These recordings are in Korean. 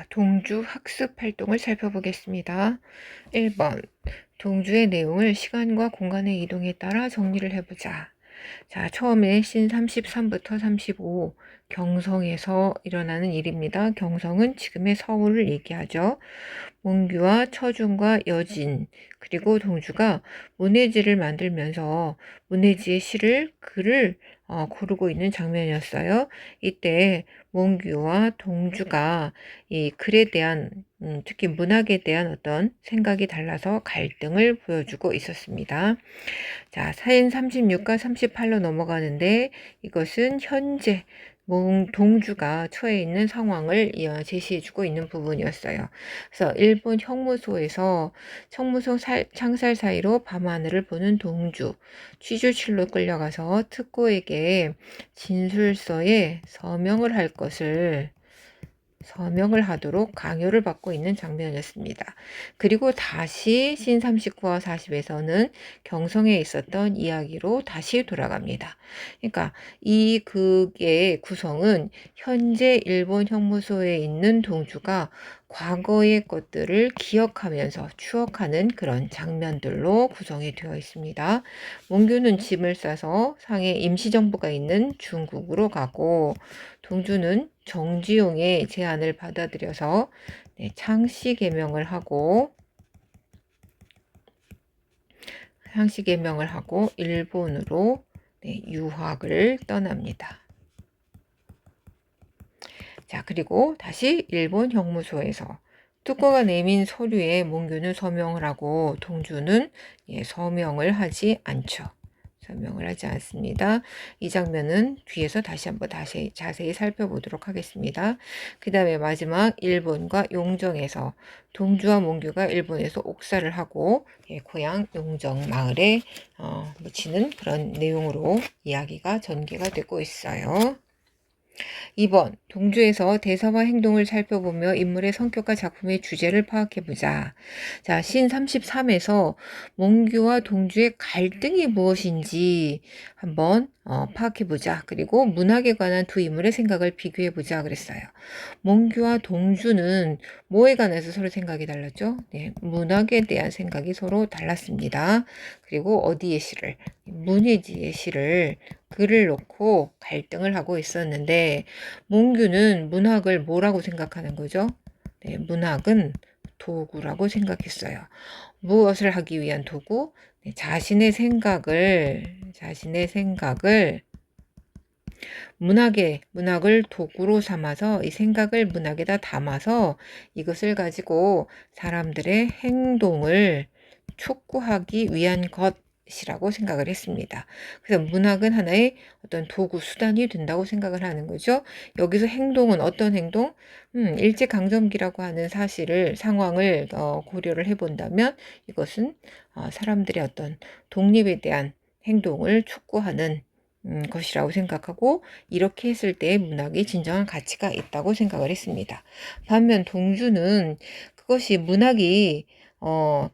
자, 동주 학습 활동을 살펴보겠습니다. 1번, 동주의 내용을 시간과 공간의 이동에 따라 정리를 해보자. 자, 처음에 씬 33부터 35, 경성에서 일어나는 일입니다. 경성은 지금의 서울을 얘기하죠. 몽규와 처준과 여진, 그리고 동주가 문해지를 만들면서 문해지의 글을 고르고 있는 장면이었어요. 이때 몽규와 동주가 이 글에 대한 특히 문학에 대한 어떤 생각이 달라서 갈등을 보여주고 있었습니다. 자, 사인 36과 38로 넘어가는데 이것은 현재 동주가 처해 있는 상황을 제시해주고 있는 부분이었어요. 그래서 일본 형무소에서 청무소 창살 사이로 밤하늘을 보는 동주, 취조실로 끌려가서 특고에게 진술서에 서명을 하도록 강요를 받고 있는 장면이었습니다. 그리고 다시 씬 39와 40에서는 경성에 있었던 이야기로 다시 돌아갑니다. 그러니까 이 극의 구성은 현재 일본 형무소에 있는 동주가 과거의 것들을 기억하면서 추억하는 그런 장면들로 구성이 되어 있습니다. 몽규는 짐을 싸서 상해 임시정부가 있는 중국으로 가고 동주는 정지용의 제안을 받아들여서 창씨 개명을 하고 일본으로 유학을 떠납니다. 자, 그리고 다시 일본 형무소에서 특고가 내민 서류에 몽규는 서명을 하고 동주는 서명을 하지 않죠. 설명을 하지 않습니다. 이 장면은 뒤에서 다시 한번 자세히 살펴보도록 하겠습니다. 그 다음에 마지막 일본과 용정에서 동주와 몽규가 일본에서 옥사를 하고 고향 용정 마을에 묻히는 그런 내용으로 이야기가 전개가 되고 있어요. 2번, 동주에서 대사와 행동을 살펴보며 인물의 성격과 작품의 주제를 파악해보자. 자, 씬 33에서 몽규와 동주의 갈등이 무엇인지 한번 파악해보자. 그리고 문학에 관한 두 인물의 생각을 비교해보자 그랬어요. 몽규와 동주는 뭐에 관해서 서로 생각이 달랐죠? 네, 문학에 대한 생각이 서로 달랐습니다. 그리고 문예지의 시를 글을 놓고 갈등을 하고 있었는데 몽규는 문학을 뭐라고 생각하는 거죠? 네, 문학은 도구라고 생각했어요. 무엇을 하기 위한 도구? 네, 자신의 생각을 문학을 도구로 삼아서 이 생각을 문학에다 담아서 이것을 가지고 사람들의 행동을 촉구하기 위한 것이라고 생각을 했습니다. 그래서 문학은 하나의 어떤 도구, 수단이 된다고 생각을 하는 거죠. 여기서 행동은 어떤 행동? 일제강점기라고 하는 상황을 고려를 해본다면 이것은 사람들의 어떤 독립에 대한 행동을 촉구하는 것이라고 생각하고 이렇게 했을 때 문학이 진정한 가치가 있다고 생각을 했습니다. 반면 동주는 그것이 문학이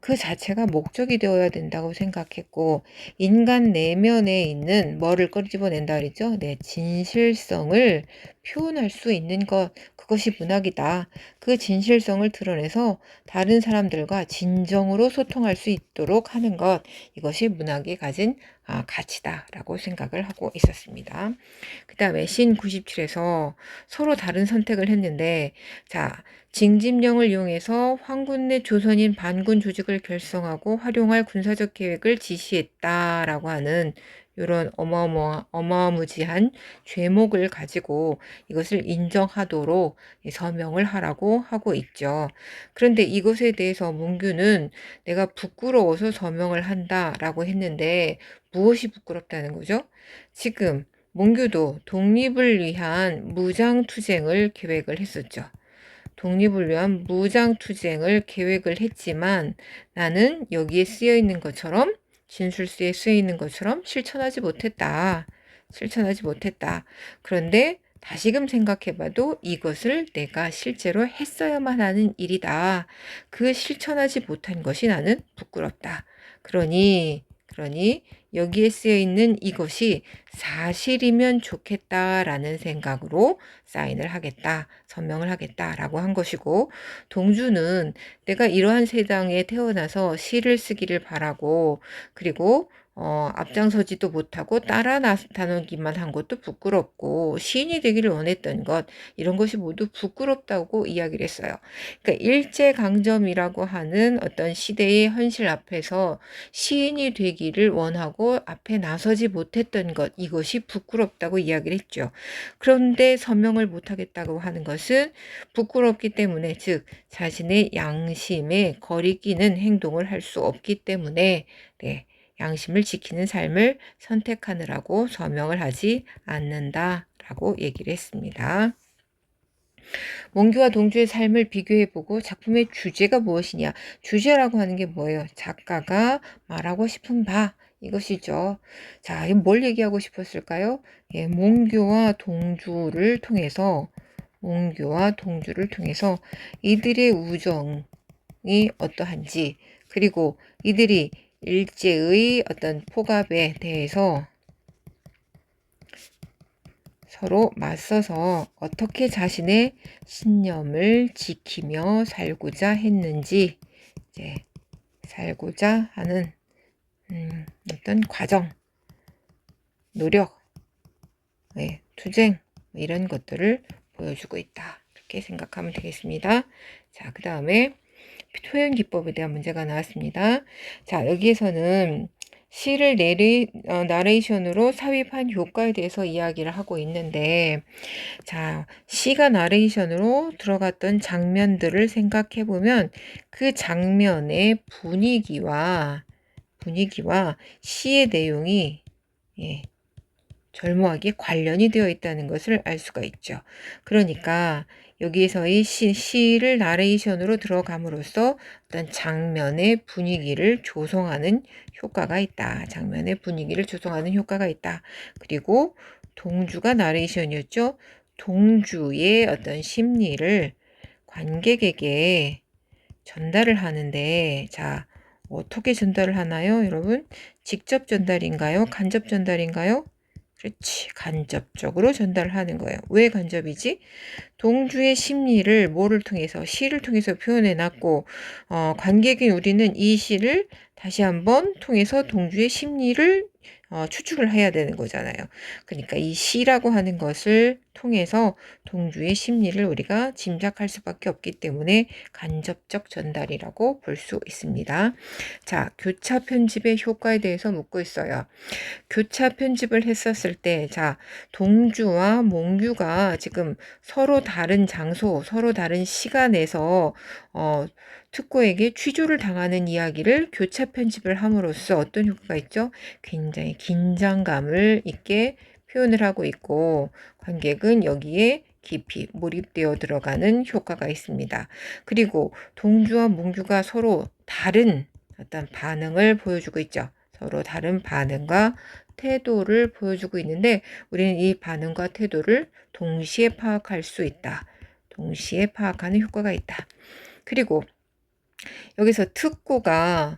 그 자체가 목적이 되어야 된다고 생각했고 인간 내면에 있는 뭐를 끄집어낸다 그랬죠? 네, 진실성을 표현할 수 있는 것 그것이 문학이다. 그 진실성을 드러내서 다른 사람들과 진정으로 소통할 수 있도록 하는 것 이것이 문학이 가진 가치다라고 생각을 하고 있었습니다. 그 다음에 씬 97에서 서로 다른 선택을 했는데 자 징집령을 이용해서 황군 내 조선인 반군 조직을 결성하고 활용할 군사적 계획을 지시했다라고 하는 이런 어마무지한 죄목을 가지고 이것을 인정하도록 서명을 하라고 하고 있죠. 그런데 이것에 대해서 몽규는 내가 부끄러워서 서명을 한다라고 했는데 무엇이 부끄럽다는 거죠? 지금 몽규도 독립을 위한 무장투쟁을 계획을 했었죠. 독립을 위한 무장투쟁을 계획을 했지만 나는 여기에 쓰여 있는 것처럼 진술서에 쓰여 있는 것처럼 실천하지 못했다. 그런데 다시금 생각해봐도 이것을 내가 실제로 했어야만 하는 일이다. 그 실천하지 못한 것이 나는 부끄럽다. 그러니 그러니 여기에 쓰여 있는 이것이 사실이면 좋겠다라는 생각으로 사인을 하겠다, 서명을 하겠다라고 한 것이고, 동주는 내가 이러한 세상에 태어나서 시를 쓰기를 바라고, 그리고 앞장서지도 못하고 따라 나타나기만 한 것도 부끄럽고, 시인이 되기를 원했던 것, 이런 것이 모두 부끄럽다고 이야기를 했어요. 그러니까 일제강점이라고 하는 어떤 시대의 현실 앞에서 시인이 되기를 원하고 앞에 나서지 못했던 것, 이것이 부끄럽다고 이야기를 했죠. 그런데 서명을 못하겠다고 하는 것은 부끄럽기 때문에, 즉 자신의 양심에 거리끼는 행동을 할 수 없기 때문에, 네, 양심을 지키는 삶을 선택하느라고 서명을 하지 않는다라고 얘기를 했습니다. 몽규와 동주의 삶을 비교해보고 작품의 주제가 무엇이냐. 주제라고 하는 게 뭐예요? 작가가 말하고 싶은 바, 이것이죠. 자, 뭘 얘기하고 싶었을까요? 예, 몽규와 동주를 통해서 이들의 우정이 어떠한지, 그리고 이들이 일제의 어떤 폭압에 대해서 서로 맞서서 어떻게 자신의 신념을 지키며 살고자 했는지, 이제 살고자 하는 어떤 과정, 노력, 투쟁, 이런 것들을 보여주고 있다. 이렇게 생각하면 되겠습니다. 자, 그 다음에 표현 기법에 대한 문제가 나왔습니다. 자, 여기에서는 시를 나레이션으로 삽입한 효과에 대해서 이야기를 하고 있는데, 자, 시가 나레이션으로 들어갔던 장면들을 생각해 보면 그 장면의 분위기와 시의 내용이 절묘하게 관련이 되어 있다는 것을 알 수가 있죠. 그러니까 여기에서의 시를 나레이션으로 들어감으로써 어떤 장면의 분위기를 조성하는 효과가 있다. 장면의 분위기를 조성하는 효과가 있다. 그리고 동주가 나레이션이었죠. 동주의 어떤 심리를 관객에게 전달을 하는데, 자, 어떻게 전달을 하나요, 여러분? 직접 전달인가요? 간접 전달인가요? 그렇지. 간접적으로 전달을 하는 거예요. 왜 간접이지? 동주의 심리를 뭐를 통해서? 시를 통해서 표현해 놨고, 관객인 우리는 이 시를 다시 한번 통해서 동주의 심리를 추측을 해야 되는 거잖아요. 그러니까 이 시라고 하는 것을 통해서 동주의 심리를 우리가 짐작할 수밖에 없기 때문에 간접적 전달이라고 볼 수 있습니다. 자, 교차 편집의 효과에 대해서 묻고 있어요. 교차 편집을 했었을 때, 자, 동주와 몽규가 지금 서로 다른 장소, 서로 다른 시간에서 특고에게 취조를 당하는 이야기를 교차 편집을 함으로써 어떤 효과가 있죠? 굉장히 긴장감을 있게 표현을 하고 있고, 관객은 여기에 깊이 몰입되어 들어가는 효과가 있습니다. 그리고 동주와 몽규가 서로 다른 어떤 반응을 보여주고 있죠. 서로 다른 반응과 태도를 보여주고 있는데, 우리는 이 반응과 태도를 동시에 파악할 수 있다. 동시에 파악하는 효과가 있다. 그리고 여기서 특고가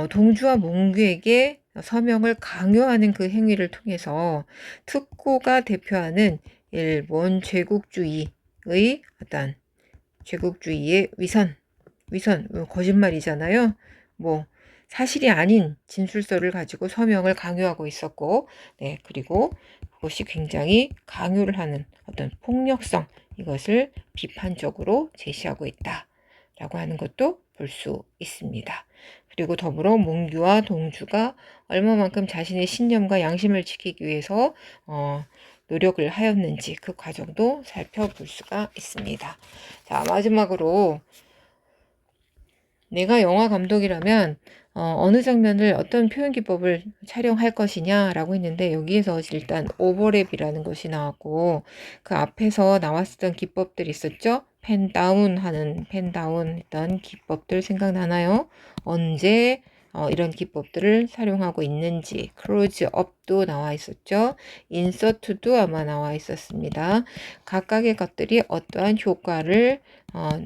동주와 몽규에게 서명을 강요하는 그 행위를 통해서 특고가 대표하는 일본 제국주의의 어떤 제국주의의 위선, 거짓말이잖아요. 뭐 사실이 아닌 진술서를 가지고 서명을 강요하고 있었고, 네, 그리고 그것이 굉장히 강요를 하는 어떤 폭력성, 이것을 비판적으로 제시하고 있다라고 하는 것도 볼 수 있습니다. 그리고 더불어 몽규와 동주가 얼마만큼 자신의 신념과 양심을 지키기 위해서 노력을 하였는지 그 과정도 살펴볼 수가 있습니다. 자, 마지막으로 내가 영화 감독이라면 어느 장면을 어떤 표현 기법을 촬영할 것이냐라고 했는데, 여기에서 일단 오버랩이라는 것이 나왔고, 그 앞에서 나왔었던 기법들이 있었죠. 펜다운 했던 기법들 생각나나요? 언제 이런 기법들을 사용하고 있는지, 클로즈업 기법도 나와 있었죠. 인서트도 아마 나와 있었습니다. 각각의 것들이 어떠한 효과를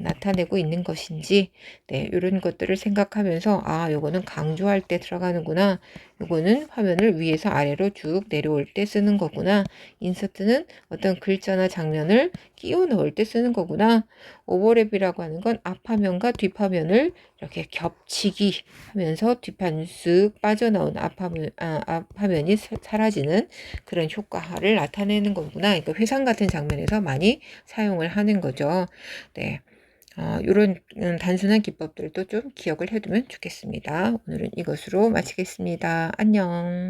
나타내고 있는 것인지, 네, 이런 것들을 생각하면서 요거는 강조할 때 들어가는구나. 요거는 화면을 위에서 아래로 쭉 내려올 때 쓰는 거구나. 인서트는 어떤 글자나 장면을 끼워 넣을 때 쓰는 거구나. 오버랩이라고 하는 건 앞화면과 뒷화면을 이렇게 겹치기 하면서 뒷판 쓱 빠져나온 앞화면이 사라지는 그런 효과를 나타내는 거구나. 그러니까 회상 같은 장면에서 많이 사용을 하는 거죠. 네. 이런 단순한 기법들도 좀 기억을 해두면 좋겠습니다. 오늘은 이것으로 마치겠습니다. 안녕.